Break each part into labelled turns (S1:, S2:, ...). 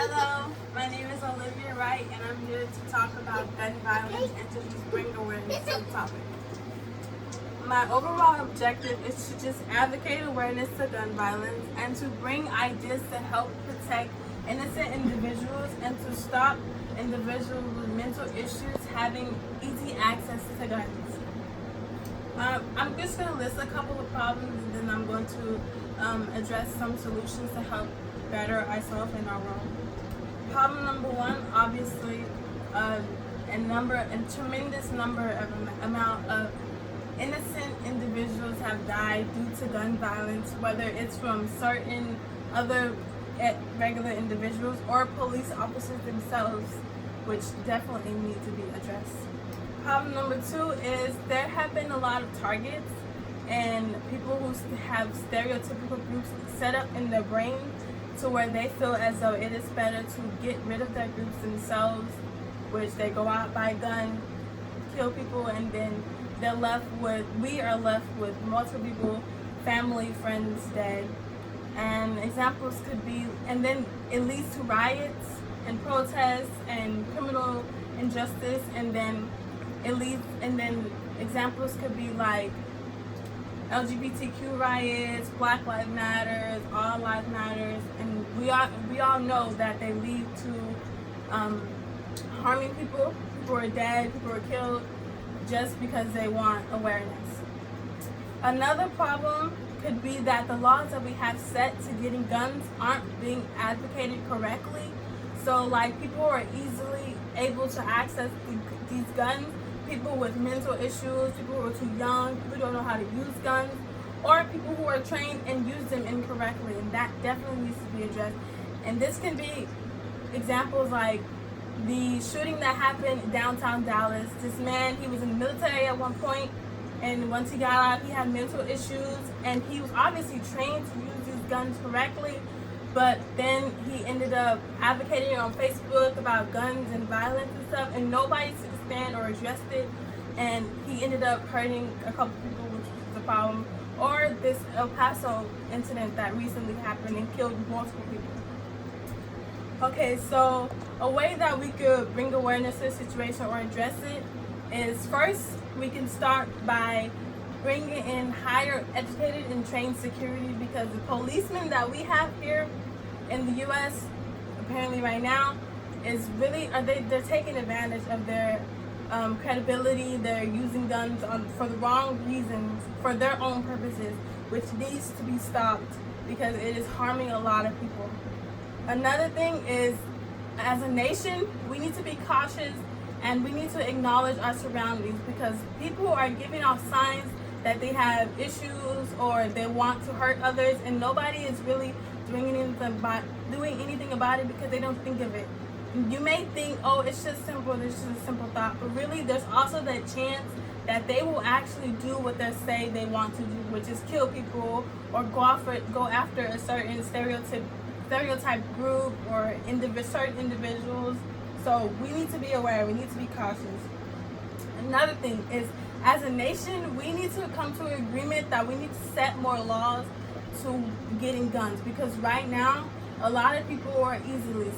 S1: Hello, my name is Olivia Wright, and I'm here to talk about gun violence and to just bring awareness to the topic. My overall objective is to just advocate awareness to gun violence and to bring ideas to help protect innocent individuals and to stop individuals with mental issues having easy access to guns. I'm just going to list a couple of problems, and then I'm going to address some solutions to help better ourselves and our world. Problem number one, obviously, a tremendous amount of innocent individuals have died due to gun violence, whether it's from certain other regular individuals or police officers themselves, which definitely need to be addressed. Problem number two is there have been a lot of targets and people who have stereotypical groups set up in their brain to where they feel as though it is better to get rid of their groups themselves, which they go out, buy a gun, kill people, and then we are left with multiple people, family, friends dead. And examples could be, and then it leads to riots and protests and criminal injustice, and then examples could be like LGBTQ riots, Black Lives Matters, All Lives Matters, and we all know that they lead to harming people. People are dead, people are killed just because they want awareness. Another problem could be that the laws that we have set to getting guns aren't being advocated correctly. So like people are easily able to access these guns. People with mental issues, people who are too young, people who don't know how to use guns, or people who are trained and use them incorrectly, and that definitely needs to be addressed. And this can be examples like the shooting that happened downtown Dallas. This man, he was in the military at one point, and once he got out, he had mental issues, and he was obviously trained to use these guns correctly, but then he ended up advocating on Facebook about guns and violence and stuff, and nobody took a stand or addressed it, and he ended up hurting a couple people, which was a problem. Or this El Paso incident that recently happened and killed multiple people. Okay, so a way that we could bring awareness to the situation or address it is, first, we can start by bringing in higher educated and trained security, because the policemen that we have here in the U.S. apparently right now is really they're taking advantage of their credibility. They're using guns for the wrong reasons, for their own purposes, which needs to be stopped because it is harming a lot of people. Another thing is, as a nation, we need to be cautious and we need to acknowledge our surroundings, because people are giving off signs that they have issues or they want to hurt others, and nobody is really doing anything about it because they don't think of it. You may think, oh, it's just simple, this is a simple thought, but really there's also that chance that they will actually do what they say they want to do, which is kill people or go after a certain stereotype group or certain individuals. So we need to be aware, we need to be cautious. Another thing is, as a nation, we need to come to an agreement that we need to set more laws to getting guns, because right now a lot of people are easily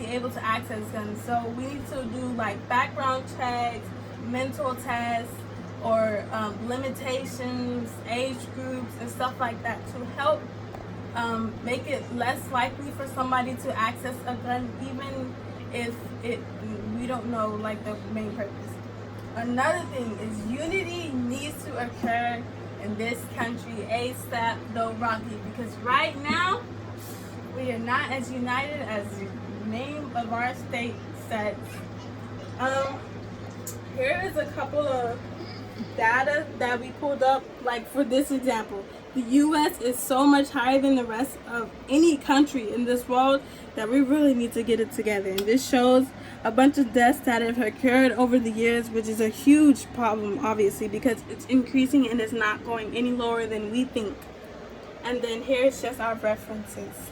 S1: able to access guns. So we need to do like background checks, mental tests, or limitations, age groups, and stuff like that to help make it less likely for somebody to access a gun, even if we don't know like the main purpose. Another thing is unity needs to occur in this country ASAP, though rocky, because right now we are not as united as the name of our state says. Here is a couple of data that we pulled up. Like for this example, the U.S. is so much higher than the rest of any country in this world that we really need to get it together. And this shows a bunch of deaths that have occurred over the years, which is a huge problem, obviously, because it's increasing and it's not going any lower than we think. And then here's just our references.